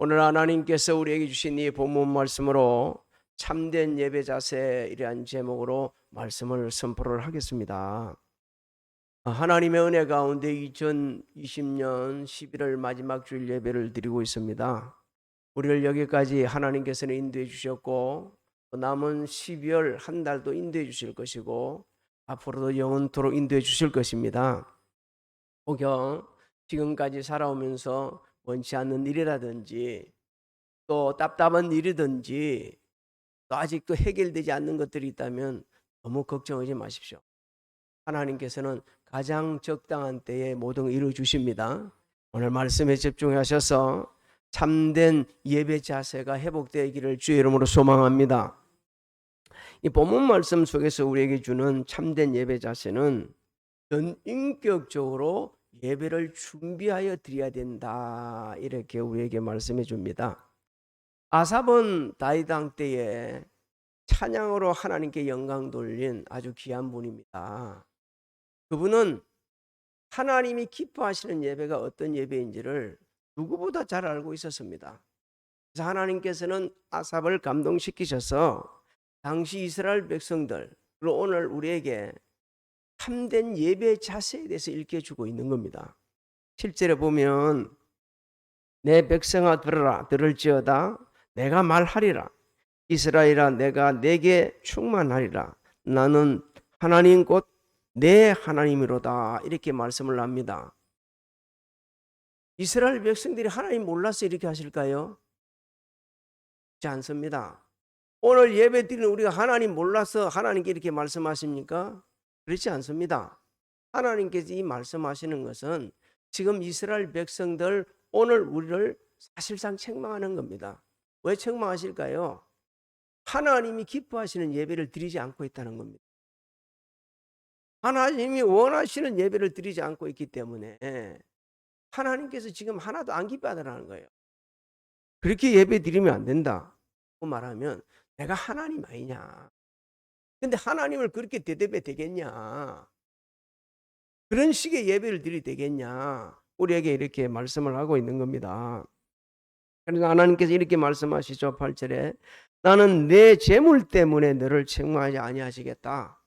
오늘 하나님께서 우리에게 주신 이 본문 말씀으로 참된 예배 자세이란 제목으로 말씀을 선포를 하겠습니다. 하나님의 은혜 가운데 2020년 11월 마지막 주일 예배를 드리고 있습니다. 우리를 여기까지 하나님께서는 인도해 주셨고 남은 12월 한 달도 인도해 주실 것이고 앞으로도 영원토록 인도해 주실 것입니다. 혹여 지금까지 살아오면서 원치 않는 일이라든지 또 답답한 일이든지 또 아직도 해결되지 않는 것들이 있다면 너무 걱정하지 마십시오. 하나님께서는 가장 적당한 때에 모든 걸 이루어 주십니다. 오늘 말씀에 집중하셔서 참된 예배 자세가 회복되기를 주의 이름으로 소망합니다. 이 본문 말씀 속에서 우리에게 주는 참된 예배 자세는 전인격적으로 예배를 준비하여 드려야 된다, 이렇게 우리에게 말씀해 줍니다. 아삽은 다윗 왕 때에 찬양으로 하나님께 영광 돌린 아주 귀한 분입니다. 그분은 하나님이 기뻐하시는 예배가 어떤 예배인지를 누구보다 잘 알고 있었습니다. 그래서 하나님께서는 아삽을 감동시키셔서 당시 이스라엘 백성들, 그리고 오늘 우리에게 참된 예배 자세에 대해서 일깨주고 있는 겁니다. 7절에 보면 내 백성아 들으라, 들을지어다 내가 말하리라. 이스라엘아 내가 내게 충만하리라. 나는 하나님 곧 내 하나님이로다, 이렇게 말씀을 합니다. 이스라엘 백성들이 하나님 몰라서 이렇게 하실까요? 그렇지 않습니다. 오늘 예배 드리는 우리가 하나님 몰라서 하나님께 이렇게 말씀하십니까? 그렇지 않습니다. 하나님께서 이 말씀하시는 것은 지금 이스라엘 백성들, 오늘 우리를 사실상 책망하는 겁니다. 왜 책망하실까요? 하나님이 기뻐하시는 예배를 드리지 않고 있다는 겁니다. 하나님이 원하시는 예배를 드리지 않고 있기 때문에 하나님께서 지금 하나도 안 기뻐하더라는 거예요. 그렇게 예배 드리면 안 된다 말하면 내가 하나님 아니냐. 근데 하나님을 그렇게 대접해 되겠냐. 그런 식의 예배를 드리게 되겠냐. 우리에게 이렇게 말씀을 하고 있는 겁니다. 그래서 하나님께서 이렇게 말씀하시죠. 8절에 나는 내 재물 때문에 너를 책망하지 아니하시겠다.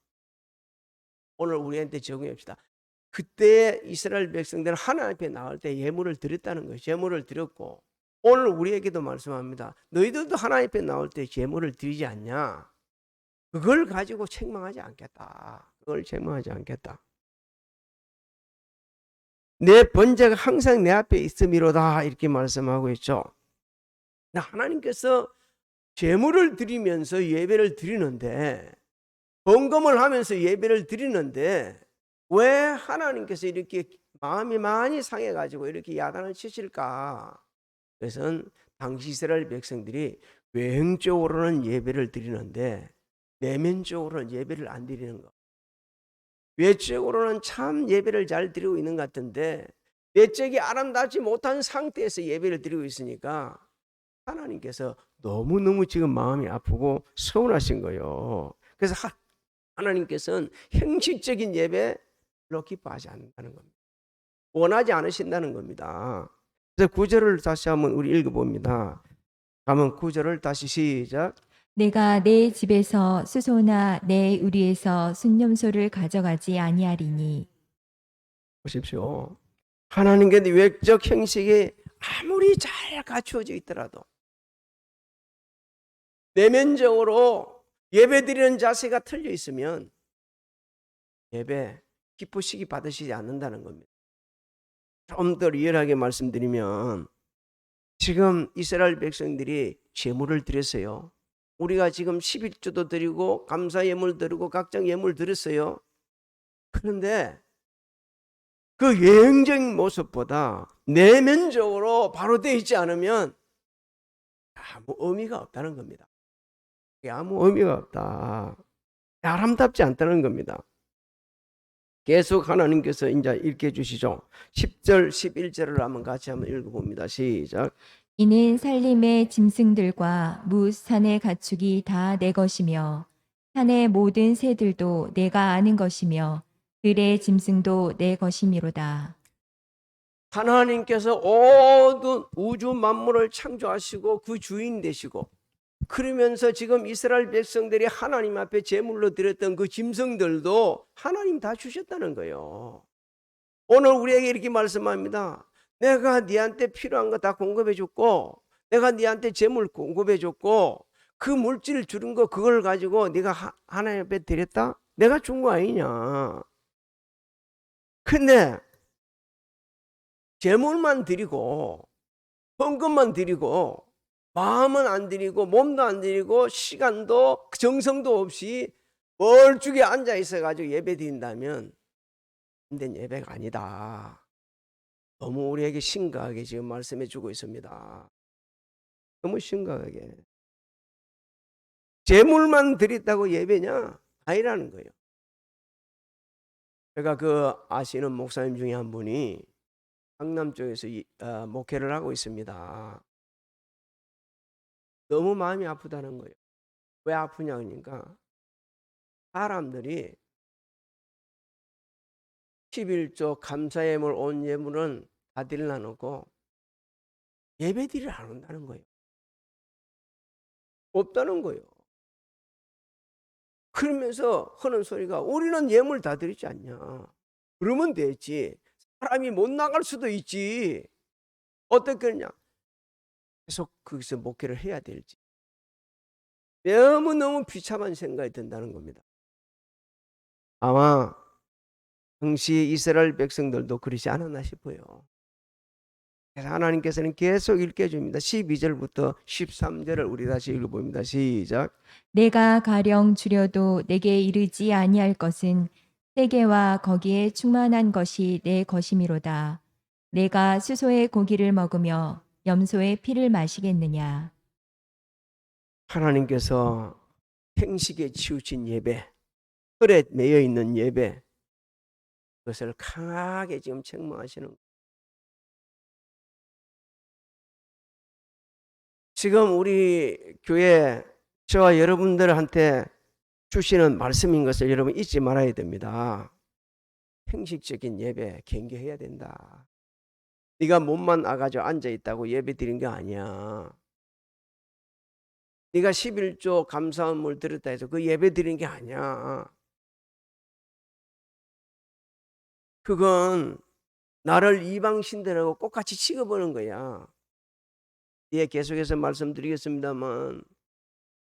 오늘 우리한테 적용합시다. 그때 이스라엘 백성들은 하나님 앞에 나올 때 예물을 드렸다는 거예요. 예물을 드렸고 오늘 우리에게도 말씀합니다. 너희들도 하나님 앞에 나올 때 예물을 드리지 않냐. 그걸 가지고 책망하지 않겠다. 그걸 책망하지 않겠다. 내 번제가 항상 내 앞에 있음이로다, 이렇게 말씀하고 있죠. 하나님께서 제물을 드리면서 예배를 드리는데, 번금을 하면서 예배를 드리는데 왜 하나님께서 이렇게 마음이 많이 상해가지고 이렇게 야단을 치실까? 그것은 당시 이스라엘 백성들이 외형적으로는 예배를 드리는데 내면적으로는 예배를 안 드리는 것. 외적으로는 참 예배를 잘 드리고 있는 것 같은데 내적이 아름답지 못한 상태에서 예배를 드리고 있으니까 하나님께서 너무너무 지금 마음이 아프고 서운하신 거예요. 그래서 하나님께서는 형식적인 예배 별로 기뻐하지 않는다는 겁니다. 원하지 않으신다는 겁니다. 그래서 9절을 다시 한번 우리 읽어봅니다. 가면 9절을 다시 시작. 내가 내 집에서 수소나 내 우리에서 순념소를 가져가지 아니하리니. 보십시오. 하나님께 외적 형식이 아무리 잘 갖추어져 있더라도 내면적으로 예배드리는 자세가 틀려 있으면 예배 기쁘시기 받으시지 않는다는 겁니다. 좀 더 리얼하게 말씀드리면 지금 이스라엘 백성들이 제물을 드렸어요. 우리가 지금 11조도 드리고 감사 예물 드리고 각종 예물 드렸어요. 그런데 그 외형적인 모습보다 내면적으로 바로 되어 있지 않으면 아무 의미가 없다는 겁니다. 아무 의미가 없다. 아름답지 않다는 겁니다. 계속 하나님께서 이제 읽게 해주시죠. 10절 11절을 한번 같이 한번 읽어봅니다. 시작. 이는 살림의 짐승들과 무 산의 가축이 다 내 것이며 산의 모든 새들도 내가 아는 것이며 들의 짐승도 내 것이미로다. 하나님께서 모든 우주 만물을 창조하시고 그 주인 되시고, 그러면서 지금 이스라엘 백성들이 하나님 앞에 제물로 드렸던 그 짐승들도 하나님 다 주셨다는 거예요. 오늘 우리에게 이렇게 말씀합니다. 내가 네한테 필요한 거 다 공급해 줬고, 내가 네한테 제물 공급해 줬고, 그 물질 주는 거 그걸 가지고 네가 하나님 앞에 드렸다? 내가 준 거 아니냐. 근데 제물만 드리고 헌금만 드리고 마음은 안 드리고 몸도 안 드리고 시간도 정성도 없이 멀찍이 앉아 있어 가지고 예배 드린다면 참된 예배가 아니다. 너무 우리에게 심각하게 지금 말씀해 주고 있습니다. 너무 심각하게. 제물만 드렸다고 예배냐? 아니라는 거예요. 제가 그 아시는 목사님 중에 한 분이 강남 쪽에서 목회를 하고 있습니다. 너무 마음이 아프다는 거예요. 왜 아프냐 그러니까 사람들이 11조 감사예물 온 예물은 다 드리려 놓고 예배드리러 안 온다는 거예요. 없다는 거예요. 그러면서 하는 소리가 우리는 예물 다 드리지 않냐. 그러면 되지. 사람이 못 나갈 수도 있지. 어떻겠냐. 계속 거기서 목회를 해야 될지. 너무너무 비참한 생각이 든다는 겁니다. 아마 당시 이스라엘 백성들도 그러지 않았나 싶어요. 그래서 하나님께서는 계속 읽게 해줍니다. 12절부터 13절을 우리 다시 읽어봅니다. 시작. 내가 가령 주려도 내게 이르지 아니할 것은 세계와 거기에 충만한 것이 내 것이미로다. 내가 수소의 고기를 먹으며 염소의 피를 마시겠느냐. 하나님께서 행식에 치우친 예배, 틀에 매여 있는 예배, 그것을 강하게 지금 책망하시는 거예요. 지금 우리 교회 저와 여러분들한테 주시는 말씀인 것을 여러분 잊지 말아야 됩니다. 행식적인 예배 경계해야 된다. 네가 몸만 나가지고 앉아있다고 예배 드린 게 아니야. 네가 11조 감사함을 드렸다 해서 그 예배 드린 게 아니야. 그건 나를 이방신들하고 똑같이 취급하는 거야. 예, 계속해서 말씀드리겠습니다만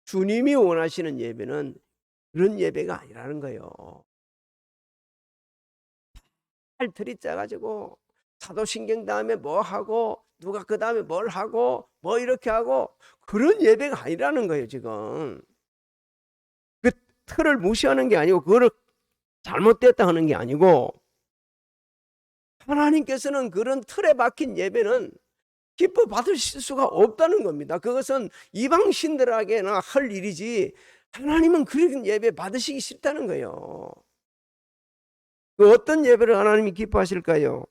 주님이 원하시는 예배는 그런 예배가 아니라는 거예요. 팔틀이 짜가지고 사도신경 다음에 뭐 하고 누가 그 다음에 뭘 하고 뭐 이렇게 하고 그런 예배가 아니라는 거예요. 지금 그 틀을 무시하는 게 아니고 그거를 잘못됐다 하는 게 아니고 하나님께서는 그런 틀에 박힌 예배는 기뻐 받으실 수가 없다는 겁니다. 그것은 이방신들에게나 할 일이지 하나님은 그런 예배 받으시기 싫다는 거예요. 그 어떤 예배를 하나님이 기뻐하실까요?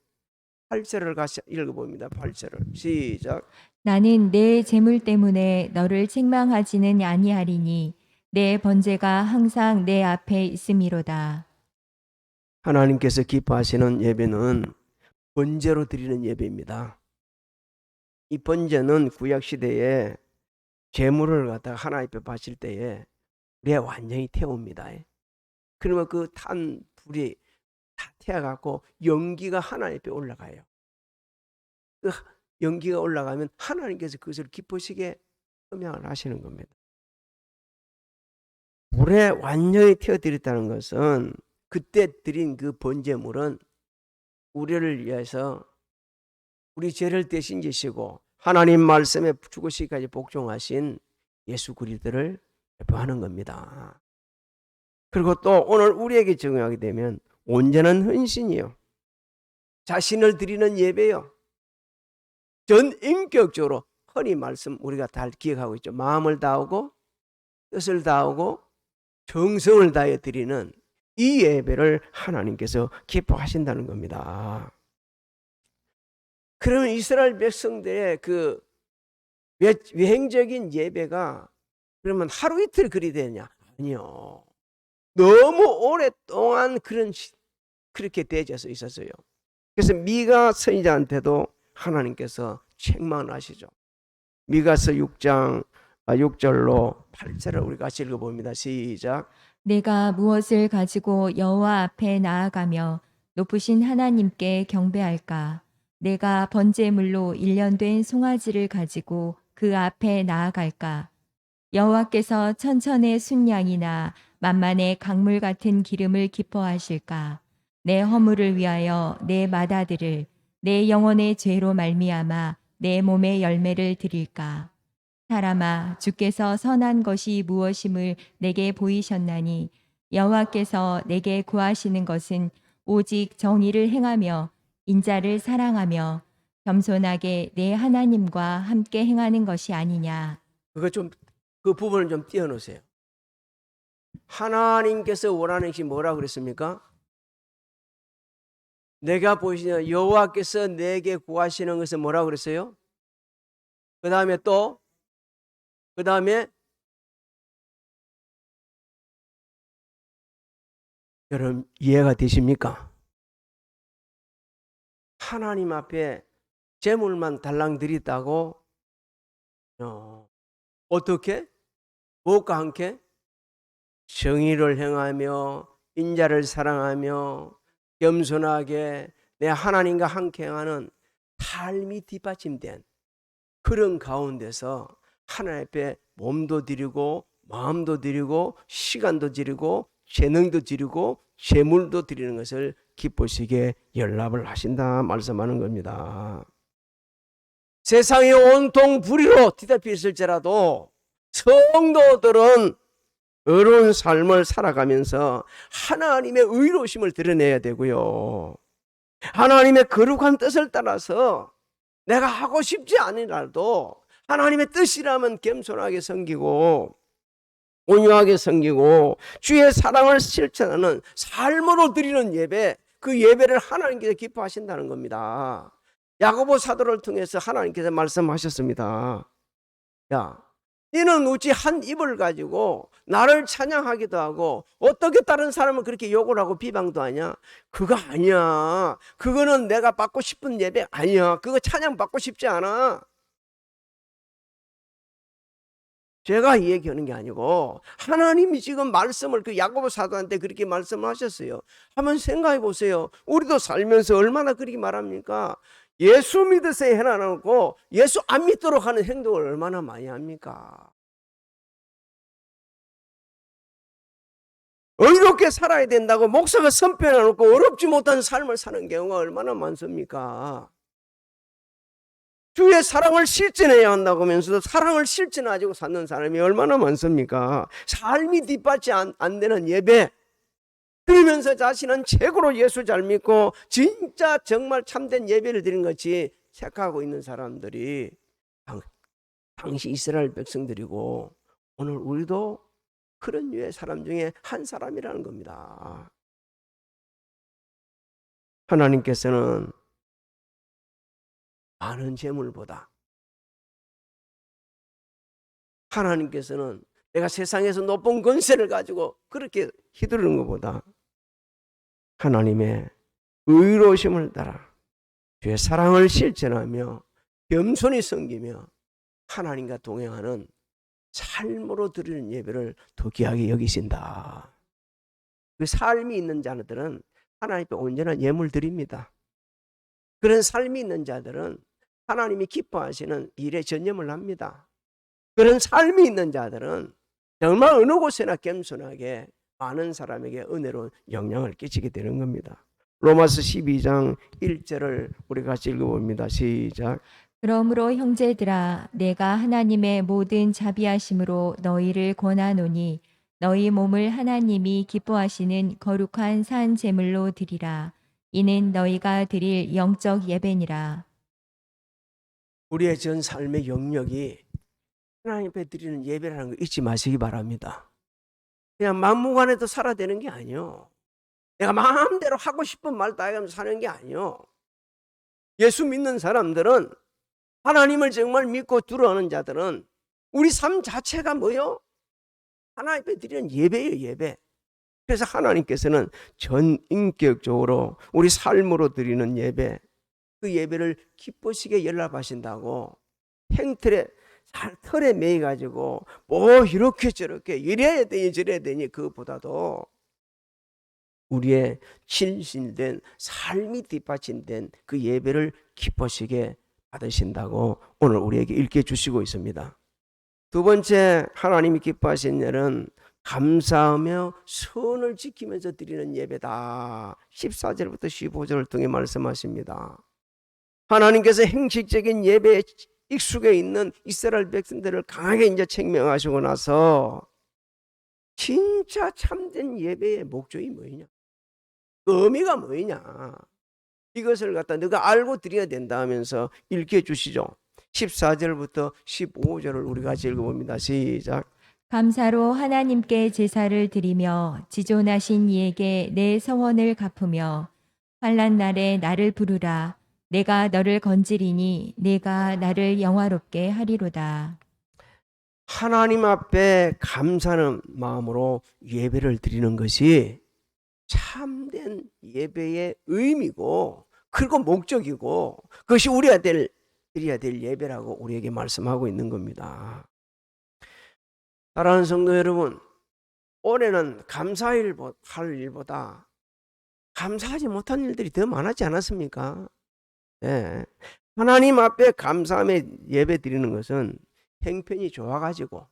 8절을 같이 읽어봅니다. 8절을 시작. 나는 내 재물 때문에 너를 책망하지는 아니하리니 내 번제가 항상 내 앞에 있음이로다. 하나님께서 기뻐하시는 예배는 번제로 드리는 예배입니다. 이 번제는 구약시대에 제물을 갖다가 하나님 앞에 바칠 때에 우리가 완전히 태웁니다. 그러면 그 탄 불이 다 태워갖고 연기가 하나님 앞에 올라가요. 그 연기가 올라가면 하나님께서 그것을 기쁘시게 음향을 하시는 겁니다. 불에 완전히 태워드렸다는 것은 그때 드린 그 번제물은 우리를 위해서 우리 죄를 대신 지시고 하나님 말씀에 죽으시기까지 복종하신 예수 그리스도를 대표하는 겁니다. 그리고 또 오늘 우리에게 적용하게 되면 온전한 헌신이요, 자신을 드리는 예배요, 전 인격적으로 흔히 말씀 우리가 다 기억하고 있죠. 마음을 다하고 뜻을 다하고 정성을 다해 드리는 이 예배를 하나님께서 기뻐하신다는 겁니다. 그러면 이스라엘 백성들의 그 외행적인 예배가 그러면 하루 이틀 그리 되냐? 아니요. 너무 오랫동안 그렇게 되어져 있었어요. 그래서 미가 선지자한테도 하나님께서 책망하시죠. 미가서 6장 6절로 8절을 우리 같이 읽어봅니다. 시작. 내가 무엇을 가지고 여호와 앞에 나아가며 높으신 하나님께 경배할까? 내가 번제물로 일련된 송아지를 가지고 그 앞에 나아갈까? 여호와께서 천천의 순양이나 만만의 강물 같은 기름을 기뻐하실까? 내 허물을 위하여 내 맏아들을 내 영혼의 죄로 말미암아 내 몸의 열매를 드릴까? 사람아, 주께서 선한 것이 무엇임을 내게 보이셨나니 여호와께서 내게 구하시는 것은 오직 정의를 행하며 인자를 사랑하며 겸손하게 내 하나님과 함께 행하는 것이 아니냐. 그 부분을 좀 띄워놓으세요. 하나님께서 원하는 것이 뭐라 그랬습니까? 내가 보시는 여호와께서 내게 구하시는 것은 뭐라 그랬어요? 그 다음에 여러분 이해가 되십니까? 하나님 앞에 재물만 달랑 드렸다고 어떻게? 무엇과 함께? 정의를 행하며 인자를 사랑하며 겸손하게 내 하나님과 함께 행하는 삶이 뒷받침된 그런 가운데서 하나님 앞에 몸도 드리고 마음도 드리고 시간도 드리고 재능도 드리고 재물도 드리는 것을 기쁘시게 연락을 하신다 말씀하는 겁니다. 세상이 온통 불의로 뒤덮여 있을지라도 성도들은 의로운 삶을 살아가면서 하나님의 의로우심을 드러내야 되고요. 하나님의 거룩한 뜻을 따라서 내가 하고 싶지 않으라도 하나님의 뜻이라면 겸손하게 섬기고 온유하게 섬기고 주의 사랑을 실천하는 삶으로 드리는 예배, 그 예배를 하나님께서 기뻐하신다는 겁니다. 야고보 사도를 통해서 하나님께서 말씀하셨습니다. 야, 너는 어찌 한 입을 가지고 나를 찬양하기도 하고 어떻게 다른 사람을 그렇게 욕을 하고 비방도 하냐? 그거 아니야. 그거는 내가 받고 싶은 예배 아니야. 그거 찬양 받고 싶지 않아. 제가 이 얘기하는 게 아니고 하나님이 지금 말씀을 그 야고보 사도한테 그렇게 말씀을 하셨어요. 한번 생각해 보세요. 우리도 살면서 얼마나 그렇게 말합니까? 예수 믿어서 해놔놓고 예수 안 믿도록 하는 행동을 얼마나 많이 합니까? 의롭게 살아야 된다고 목사가 선포해놓고 어렵지 못한 삶을 사는 경우가 얼마나 많습니까? 주의 사랑을 실천해야 한다고 하면서도 사랑을 실천하지고 사는 사람이 얼마나 많습니까? 삶이 뒷받침 안 되는 예배, 그러면서 자신은 최고로 예수 잘 믿고 진짜 정말 참된 예배를 드리는 것이 생각하고 있는 사람들이 당시 이스라엘 백성들이고 오늘 우리도 그런 류의 사람 중에 한 사람이라는 겁니다. 하나님께서는 많은 재물보다 하나님께서는 내가 세상에서 높은 권세를 가지고 그렇게 휘두르는 것보다 하나님의 의로우심을 따라 주의 사랑을 실천하며 겸손히 섬기며 하나님과 동행하는 삶으로 드리는 예배를 더 귀하게 여기신다. 그 삶이 있는 자들은 하나님 앞에 온전한 예물 드립니다. 그런 삶이 있는 자들은 하나님이 기뻐하시는 일에 전념을 합니다. 그런 삶이 있는 자들은 정말 어느 곳에나 겸손하게 많은 사람에게 은혜로 영향을 끼치게 되는 겁니다. 로마서 12장 1절을 우리 같이 읽어봅니다. 시작. 그러므로 형제들아, 내가 하나님의 모든 자비하심으로 너희를 권하노니 너희 몸을 하나님이 기뻐하시는 거룩한 산 제물로 드리라. 이는 너희가 드릴 영적 예배니라. 우리의 전 삶의 영역이 하나님 앞에 드리는 예배라는 거 잊지 마시기 바랍니다. 그냥 막무가내도 살아야 되는 게 아니요. 내가 마음대로 하고 싶은 말 다 하면서 사는 게 아니요. 예수 믿는 사람들은, 하나님을 정말 믿고 두려워하는 자들은 우리 삶 자체가 뭐요? 하나님 앞에 드리는 예배예요, 예배. 그래서 하나님께서는 전인격적으로 우리 삶으로 드리는 예배, 그 예배를 기쁘시게 연락하신다고 행틀에 틀에 매여 가지고 뭐 이렇게 저렇게 이래야 되니 저래야 되니 그것보다도 우리의 진실된 삶이 뒷받침된 그 예배를 기쁘시게 받으신다고 오늘 우리에게 일깨 주시고 있습니다. 두 번째 하나님이 기뻐하신 일은 감사하며 선을 지키면서 드리는 예배다. 14절부터 15절을 통해 말씀하십니다. 하나님께서 형식적인 예배에 익숙해 있는 이스라엘 백성들을 강하게 이제 책명하시고 나서 진짜 참된 예배의 목적이 뭐냐? 그 의미가 뭐냐? 이것을 갖다 너가 알고 드려야 된다 하면서 읽게 주시죠. 14절부터 15절을 우리가 읽어봅니다. 시작. 감사로 하나님께 제사를 드리며 지존하신 이에게 내 서원을 갚으며 환난 날에 나를 부르라. 내가 너를 건지리니 내가 나를 영화롭게 하리로다. 하나님 앞에 감사하는 마음으로 예배를 드리는 것이 참된 예배의 의미고 그리고 목적이고 그것이 우리가 드려야 될 예배라고 우리에게 말씀하고 있는 겁니다. 사랑하는 성도 여러분, 올해는 감사할 일보다 감사하지 못한 일들이 더 많았지 않았습니까? 네. 하나님 앞에 감사함에 예배 드리는 것은 형편이 좋아가지고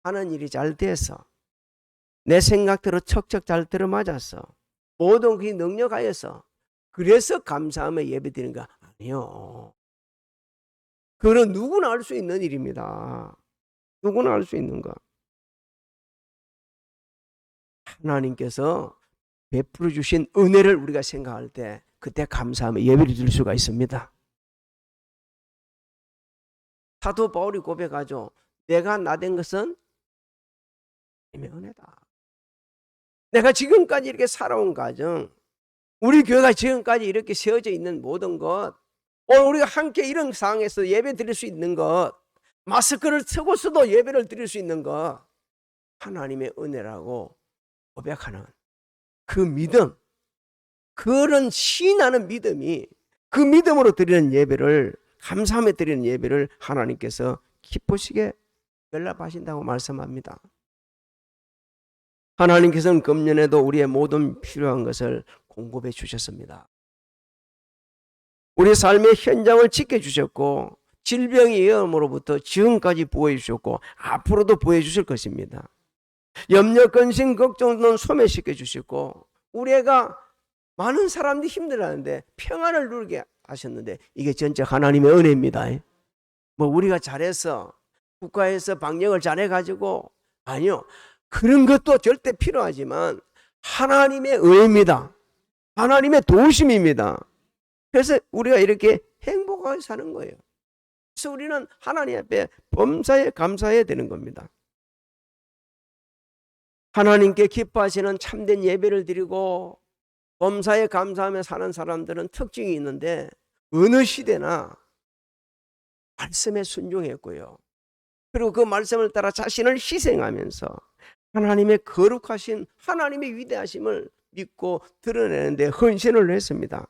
하는 일이 잘 돼서 내 생각대로 척척 잘 들어맞았어. 모든 그게 능력하여서 그래서 감사함에 예배 드리는 거 아니요. 그건 누구나 할 수 있는 일입니다. 누구나 할 수 있는 거. 하나님께서 베풀어 주신 은혜를 우리가 생각할 때 그때 감사하며 예배를 드릴 수가 있습니다. 사도 바울이 고백하죠. 내가 나된 것은 하나님의 은혜다. 내가 지금까지 이렇게 살아온 과정, 우리 교회가 지금까지 이렇게 세워져 있는 모든 것, 오늘 우리가 함께 이런 상황에서 예배 드릴 수 있는 것, 마스크를 쓰고서도 예배를 드릴 수 있는 것, 하나님의 은혜라고 고백하는 그 믿음, 그런 신하는 믿음이 그 믿음으로 드리는 예배를 감사하며 드리는 예배를 하나님께서 기쁘시게 연락하신다고 말씀합니다. 하나님께서는 금년에도 우리의 모든 필요한 것을 공급해 주셨습니다. 우리 삶의 현장을 지켜주셨고 질병의 위험으로부터 지금까지 보호해 주셨고 앞으로도 보호해 주실 것입니다. 염려, 근심, 걱정은 소멸시켜 주시고 우리가 많은 사람들이 힘들어하는데 평안을 누리게 하셨는데 이게 전체 하나님의 은혜입니다. 뭐 우리가 잘해서 국가에서 방역을 잘해가지고 아니요. 그런 것도 절대 필요하지만 하나님의 은혜입니다. 하나님의 도우심입니다. 그래서 우리가 이렇게 행복하게 사는 거예요. 그래서 우리는 하나님 앞에 범사에 감사해야 되는 겁니다. 하나님께 기뻐하시는 참된 예배를 드리고 범사에 감사하며 사는 사람들은 특징이 있는데 어느 시대나 말씀에 순종했고요. 그리고 그 말씀을 따라 자신을 희생하면서 하나님의 거룩하신 하나님의 위대하심을 믿고 드러내는데 헌신을 했습니다.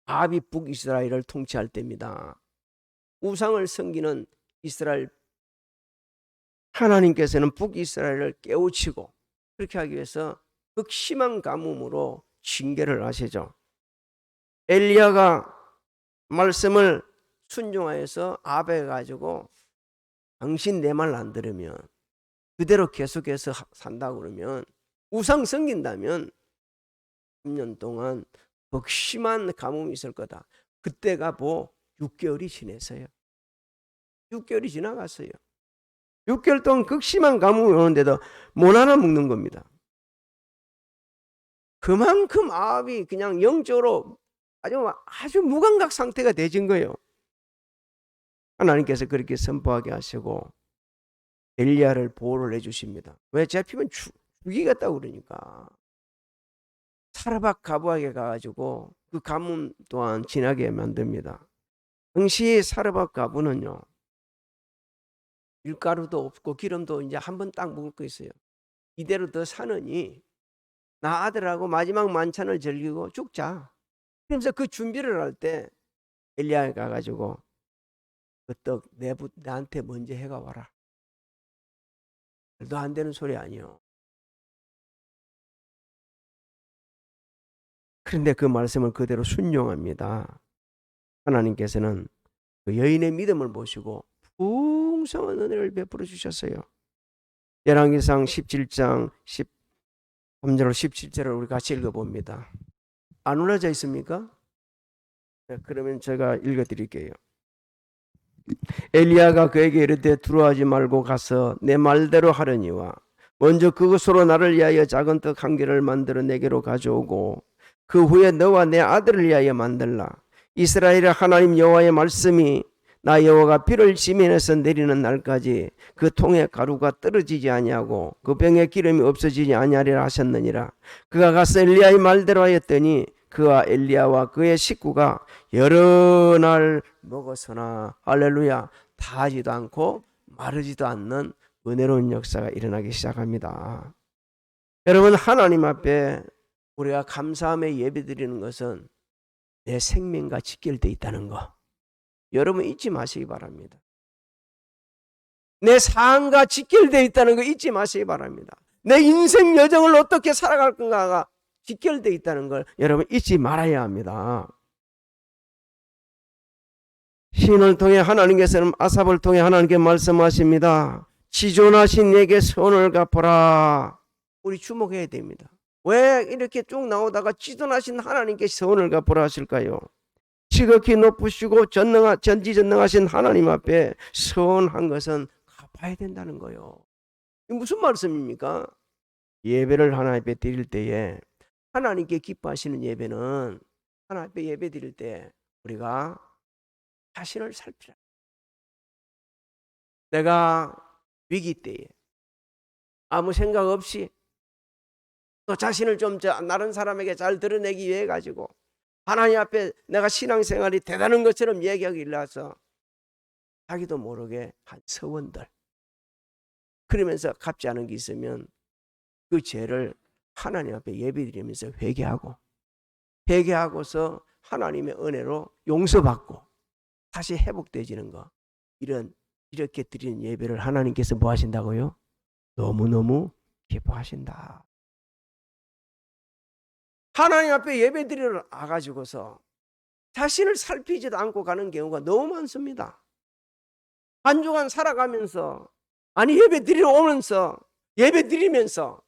아합이 북이스라엘을 통치할 때입니다. 우상을 섬기는 이스라엘 하나님께서는 북이스라엘을 깨우치고 그렇게 하기 위해서 극심한 가뭄으로 징계를 하시죠. 엘리야가 말씀을 순종하여서 아합에 가지고 당신 내 말 안 들으면 그대로 계속해서 산다 그러면 우상 섬긴다면 10년 동안 극심한 가뭄이 있을 거다. 그때가 6개월이 지났어요. 6개월이 지나갔어요. 6개월 동안 극심한 가뭄이 오는데도 못 하나 먹는 겁니다. 그만큼 아합이 그냥 영적으로 아주 무감각 상태가 되진 거예요. 하나님께서 그렇게 선포하게 하시고 엘리야를 보호를 해주십니다. 왜? 잡히면 죽이겠다고 그러니까. 사르밧 가부하게 가가지고 그 가뭄 또한 지나게 만듭니다. 당시 사르밧 가부는요, 밀가루도 없고 기름도 이제 한 번 딱 먹을 거 있어요. 이대로 더 사느니 나 아들하고 마지막 만찬을 즐기고 죽자. 그러면서 그 준비를 할 때 엘리야가 가가지고 그 떡 나한테 먼저 해가 와라. 말도 안 되는 소리 아니요. 그런데 그 말씀을 그대로 순종합니다. 하나님께서는 그 여인의 믿음을 보시고 풍성한 은혜를 베풀어 주셨어요. 열왕기상 17장 13절로 17절을 우리 같이 읽어봅니다. 안 올라져 있습니까? 네, 그러면 제가 읽어드릴게요. 엘리야가 그에게 이르되 두려워하지 말고 가서 내 말대로 하려니와 먼저 그것으로 나를 위하여 작은 떡 한 개를 만들어 내게로 가져오고 그 후에 너와 내 아들을 위하여 만들라. 이스라엘의 하나님 여호와의 말씀이 나 여호와가 비를 지면에서 내리는 날까지 그 통에 가루가 떨어지지 아니하고 그 병에 기름이 없어지지 아니하리라 하셨느니라. 그가 가서 엘리야의 말대로 하였더니 그와 엘리야와 그의 식구가 여러 날 먹었으나 할렐루야 다하지도 않고 마르지도 않는 은혜로운 역사가 일어나기 시작합니다. 여러분, 하나님 앞에 우리가 감사함에 예배드리는 것은 내 생명과 직결되어 있다는 거 여러분 잊지 마시기 바랍니다. 내 삶과 직결되어 있다는 거 잊지 마시기 바랍니다. 내 인생 여정을 어떻게 살아갈 건가가 직결되어 있다는 걸 여러분 잊지 말아야 합니다. 시인을 통해 하나님께서는 아삽을 통해 하나님께 말씀하십니다. 지존하신 내게 선을 갚아라. 우리 주목해야 됩니다. 왜 이렇게 쭉 나오다가 지존하신 하나님께 선을 갚으라 하실까요? 지극히 높으시고 전지전능하신 하나님 앞에 선한 것은 갚아야 된다는 거예요. 이게 무슨 말씀입니까? 예배를 하나님 앞에 드릴 때에 하나님께 기뻐하시는 예배는 하나님 앞에 예배 드릴 때 우리가 자신을 살피라. 내가 위기 때에 아무 생각 없이 또 자신을 좀 다른 사람에게 잘 드러내기 위해 가지고 하나님 앞에 내가 신앙생활이 대단한 것처럼 얘기하기 일러서 자기도 모르게 한 서원들 그러면서 갚지 않은 게 있으면 그 죄를 하나님 앞에 예배드리면서 회개하고서 하나님의 은혜로 용서받고 다시 회복되지는 거 이렇게 드리는 예배를 하나님께서 뭐 하신다고요? 너무너무 기뻐하신다. 하나님 앞에 예배 드리러 와가지고서 자신을 살피지도 않고 가는 경우가 너무 많습니다. 한 주간 살아가면서 예배 드리러 오면서 예배 드리면서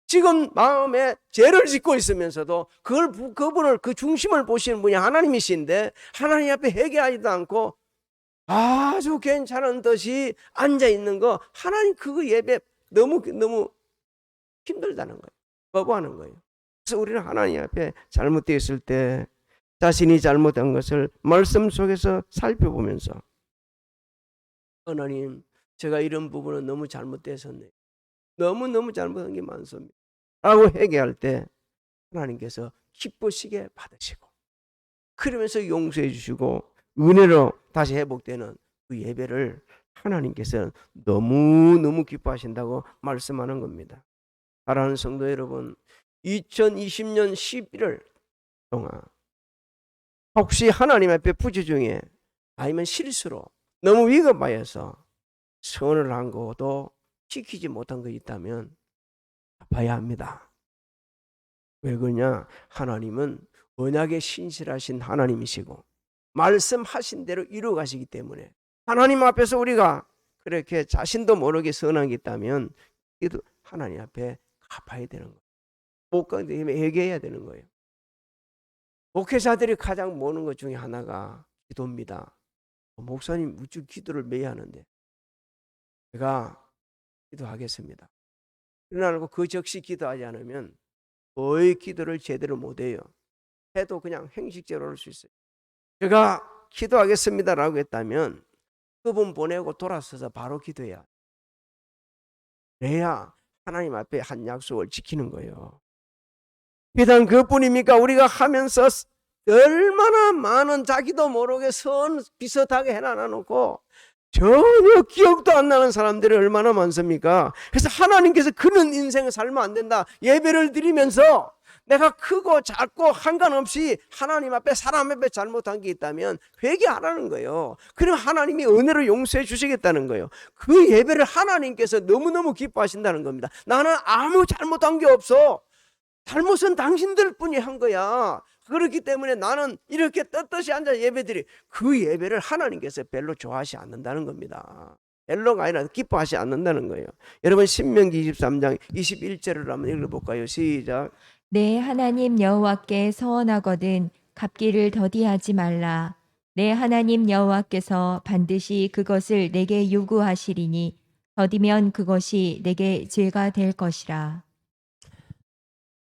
지금 마음에 죄를 짓고 있으면서도 그분을 그 중심을 보시는 분이 하나님이신데 하나님 앞에 회개하지도 않고 아주 괜찮은 듯이 앉아 있는 거 하나님 그거 예배 너무 힘들다는 거예요. 거부하는 거예요. 그래서 우리는 하나님 앞에 잘못되어 있을 때 자신이 잘못한 것을 말씀 속에서 살펴보면서 하나님 제가 이런 부분은 너무 잘못됐었네요. 너무너무 잘못한 게 많습니다. 라고 회개할 때 하나님께서 기쁘시게 받으시고 그러면서 용서해 주시고 은혜로 다시 회복되는 그 예배를 하나님께서는 너무너무 기뻐하신다고 말씀하는 겁니다. 사랑하는 성도 여러분, 2020년 11월 동안 혹시 하나님 앞에 부재 중에 아니면 실수로 너무 위급하여서 선을 한 것도 지키지 못한 거 있다면 봐야 합니다. 왜 그러냐? 하나님은 언약에 신실하신 하나님이시고 말씀하신 대로 이루어 가시기 때문에 하나님 앞에서 우리가 그렇게 자신도 모르게 선한 게 있다면 하나님 앞에 갚아야 되는 거예요. 못 가는데 회개해야 되는 거예요. 목회자들이 가장 모는 것 중에 하나가 기도입니다. 목사님 우주 기도를 매일 하는데 제가 기도하겠습니다. 그러나 그 즉시 기도하지 않으면 거의 기도를 제대로 못해요. 해도 그냥 행식적으로 할 수 있어요. 제가 기도하겠습니다라고 했다면 그분 보내고 돌아서서 바로 기도해야 그래야 하나님 앞에 한 약속을 지키는 거예요. 비단 그뿐입니까? 우리가 하면서 얼마나 많은 자기도 모르게 선 비슷하게 해놔놓고 전혀 기억도 안 나는 사람들이 얼마나 많습니까? 그래서 하나님께서 그런 인생을 살면 안 된다. 예배를 드리면서 내가 크고 작고 상관없이 하나님 앞에 사람 앞에 잘못한 게 있다면 회개하라는 거예요. 그럼 하나님이 은혜로 용서해 주시겠다는 거예요. 그 예배를 하나님께서 너무너무 기뻐하신다는 겁니다. 나는 아무 잘못한 게 없어. 잘못은 당신들 뿐이 한 거야. 그렇기 때문에 나는 이렇게 떳떳이 앉아 예배드리, 그 예배를 하나님께서 별로 좋아하지 않는다는 겁니다. 별로가 아니라 기뻐하지 않는다는 거예요. 여러분 신명기 23장 21절을 한번 읽어볼까요? 시작. 내 하나님 여호와께 서원하거든 갚기를 더디하지 말라. 내 하나님 여호와께서 반드시 그것을 내게 요구하시리니 더디면 그것이 내게 죄가 될 것이라.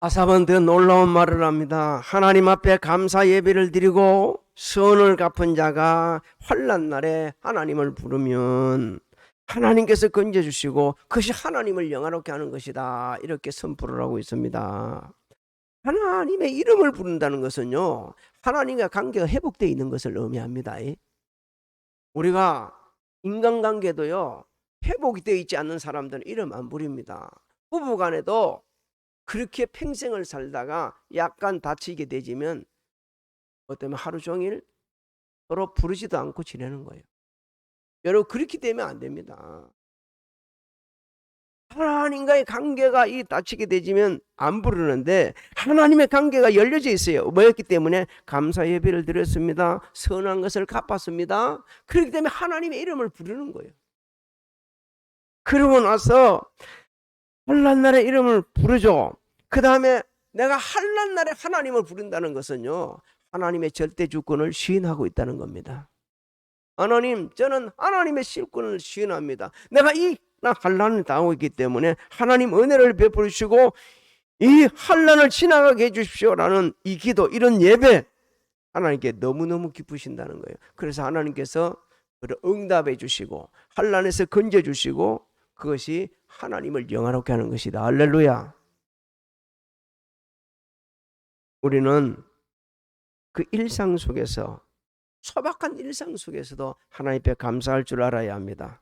아삽은 더 놀라운 말을 합니다. 하나님 앞에 감사 예배를 드리고 선을 갚은 자가 환난 날에 하나님을 부르면 하나님께서 건져주시고 그것이 하나님을 영화롭게 하는 것이다. 이렇게 선포를 하고 있습니다. 하나님의 이름을 부른다는 것은요, 하나님과 관계가 회복되어 있는 것을 의미합니다. 우리가 인간관계도요, 회복이 되어 있지 않는 사람들은 이름 안 부릅니다. 부부간에도 그렇게 평생을 살다가 약간 다치게 되지면 어쩌면 하루 종일 서로 부르지도 않고 지내는 거예요. 여러분 그렇게 되면 안 됩니다. 하나님과의 관계가 이 다치게 되지면 안 부르는데 하나님의 관계가 열려져 있어요. 뭐였기 때문에 감사 예배를 드렸습니다. 선한 것을 갚았습니다. 그렇기 때문에 하나님의 이름을 부르는 거예요. 그러고 나서 환난 날에 이름을 부르죠. 그 다음에 내가 환난 날에 하나님을 부른다는 것은요, 하나님의 절대 주권을 시인하고 있다는 겁니다. 하나님, 저는 하나님의 실권을 시인합니다. 내가 이 환난을 당하고 있기 때문에 하나님 은혜를 베풀어 주시고 이 환난을 지나가게 해주십시오라는 이 기도, 이런 예배 하나님께 너무너무 기쁘신다는 거예요. 그래서 하나님께서 그를 응답해 주시고 환난에서 건져 주시고 그것이 하나님을 영화롭게 하는 것이다. 할렐루야. 우리는 그 일상 속에서, 소박한 일상 속에서도 하나님 앞에 감사할 줄 알아야 합니다.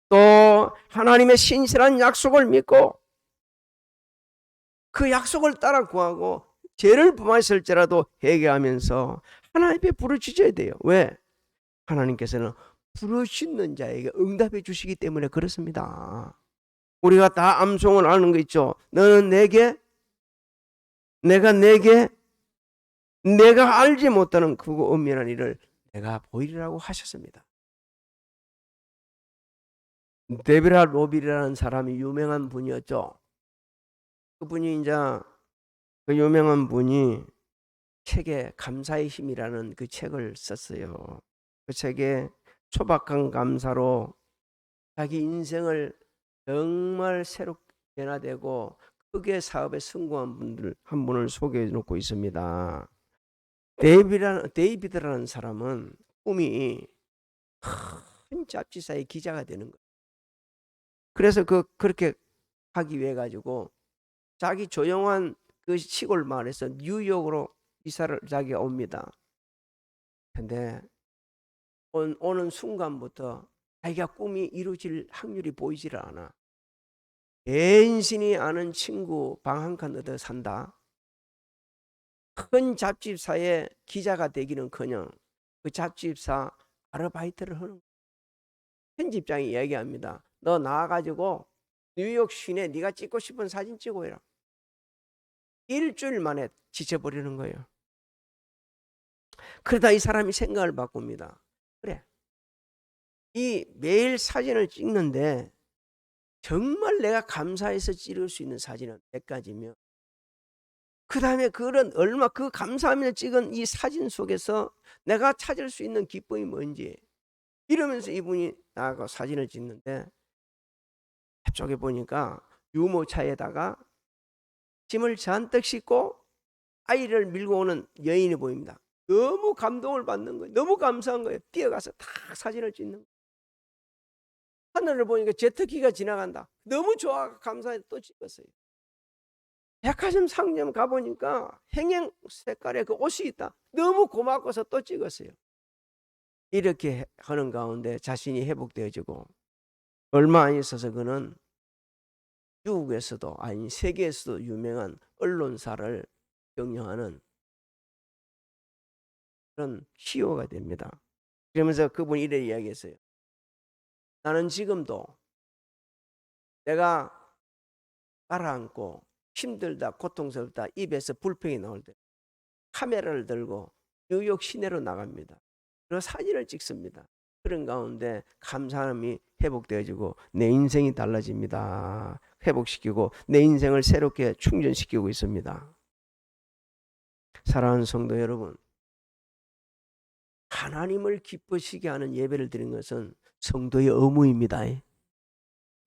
또 하나님의 신실한 약속을 믿고 그 약속을 따라 구하고 죄를 범하실지라도 회개하면서 하나님 앞에 부르짖어야 돼요. 왜? 하나님께서는 부르짖는 자에게 응답해 주시기 때문에 그렇습니다. 우리가 다 암송을 아는 거 있죠. 너는 내게, 내가 내게, 내가 알지 못하는 크고 은밀한 일을 내가 보이리라고 하셨습니다. 데비라 로빌이라는 사람이 유명한 분이었죠. 그분이 이제 그 유명한 분이 책에 감사의 힘이라는 그 책을 썼어요. 그 책에 초박한 감사로 자기 인생을 정말 새롭게 변화되고 크게 사업에 성공한 분들 한 분을 소개해 놓고 있습니다. 데이비드라는 사람은 꿈이 큰 잡지사의 기자가 되는 거예요. 그래서 그렇게 하기 위해 가지고 자기 조용한 그 시골 마을에서 뉴욕으로 이사를 자기가 옵니다. 근데 오는 순간부터 자기가 꿈이 이루어질 확률이 보이질 않아. 대신이 아는 친구 방 한 칸 얻어 산다. 큰 잡지사의 기자가 되기는커녕 그 잡지사 아르바이트를 하는 거예요. 편집장이 얘기합니다. 너 나와가지고 뉴욕 시내 네가 찍고 싶은 사진 찍고 해라. 일주일 만에 지쳐버리는 거예요. 그러다 이 사람이 생각을 바꿉니다. 그래, 이 매일 사진을 찍는데 정말 내가 감사해서 찍을 수 있는 사진은 몇 가지면, 그 다음에 그 감사하며 찍은 이 사진 속에서 내가 찾을 수 있는 기쁨이 뭔지, 이러면서 이분이 나하고 사진을 찍는데 앞쪽에 보니까 유모차에다가 짐을 잔뜩 싣고 아이를 밀고 오는 여인이 보입니다. 너무 감동을 받는 거예요. 너무 감사한 거예요. 뛰어가서 딱 사진을 찍는 거예요. 하늘을 보니까 제트기가 지나간다. 너무 좋아, 감사해서 또 찍었어요. 백화점 상점 가보니까 행행 색깔의 그 옷이 있다. 너무 고맙고서 또 찍었어요. 이렇게 하는 가운데 자신이 회복되어지고 얼마 안 있어서 그는 미국에서도 아니 세계에서도 유명한 언론사를 경영하는 그런 CEO가 됩니다. 그러면서 그분이 이래 이야기했어요. 나는 지금도 내가 가라앉고 힘들다 고통스럽다 입에서 불평이 나올 때 카메라를 들고 뉴욕 시내로 나갑니다. 그리고 사진을 찍습니다. 그런 가운데 감사함이 회복되어지고 내 인생이 달라집니다. 회복시키고 내 인생을 새롭게 충전시키고 있습니다. 사랑하는 성도 여러분, 하나님을 기쁘시게 하는 예배를 드리는 것은 성도의 의무입니다.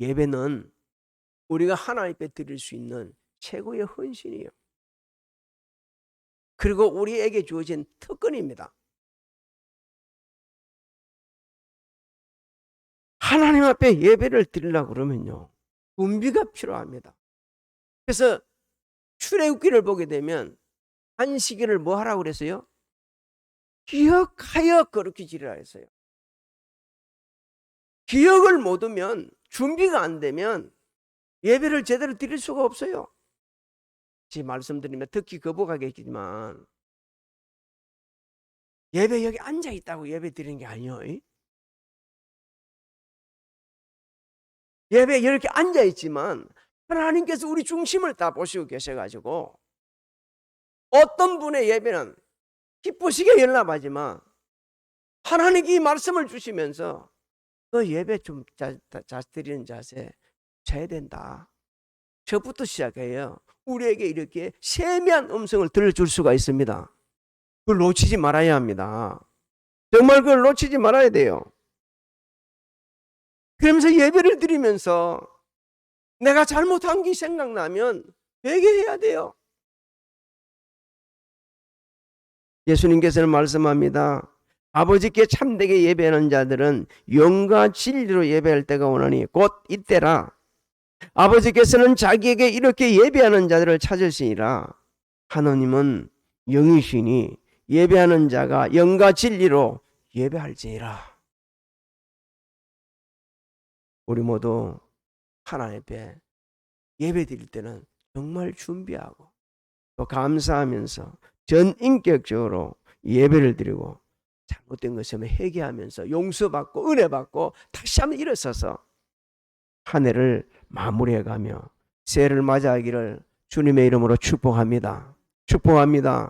예배는 우리가 하나님 앞에 드릴 수 있는 최고의 헌신이에요. 그리고 우리에게 주어진 특권입니다. 하나님 앞에 예배를 드리려고 그러면요, 준비가 필요합니다. 그래서 출애굽기를 보게 되면 안식일을 뭐 하라고 그랬어요? 기억하여 거룩히 지으라 했어요. 기억을 못 하면, 준비가 안 되면 예배를 제대로 드릴 수가 없어요. 지금 말씀드리면 듣기 거부하겠지만 예배 여기 앉아 있다고 예배 드리는 게 아니에요. 예배 이렇게 앉아 있지만 하나님께서 우리 중심을 다 보시고 계셔가지고 어떤 분의 예배는 기쁘시게 연락하지만 하나님이 말씀을 주시면서 너 예배 좀 드리는 자세 쳐야 된다. 저부터 시작해요. 우리에게 이렇게 세미한 음성을 들려줄 수가 있습니다. 그걸 놓치지 말아야 합니다. 정말 그걸 놓치지 말아야 돼요. 그러면서 예배를 드리면서 내가 잘못한 게 생각나면 회개해야 돼요. 예수님께서는 말씀합니다. 아버지께 참되게 예배하는 자들은 영과 진리로 예배할 때가 오나니 곧 이때라. 아버지께서는 자기에게 이렇게 예배하는 자들을 찾으시니라. 하나님은 영이시니 예배하는 자가 영과 진리로 예배할지니라. 우리 모두 하나님 앞에 예배 드릴 때는 정말 준비하고 또 감사하면서 전인격적으로 예배를 드리고 잘못된 것을 회개하면서 용서받고 은혜받고 다시 한번 일어서서 한 해를 마무리해가며 새해를 맞이하기를 주님의 이름으로 축복합니다. 축복합니다.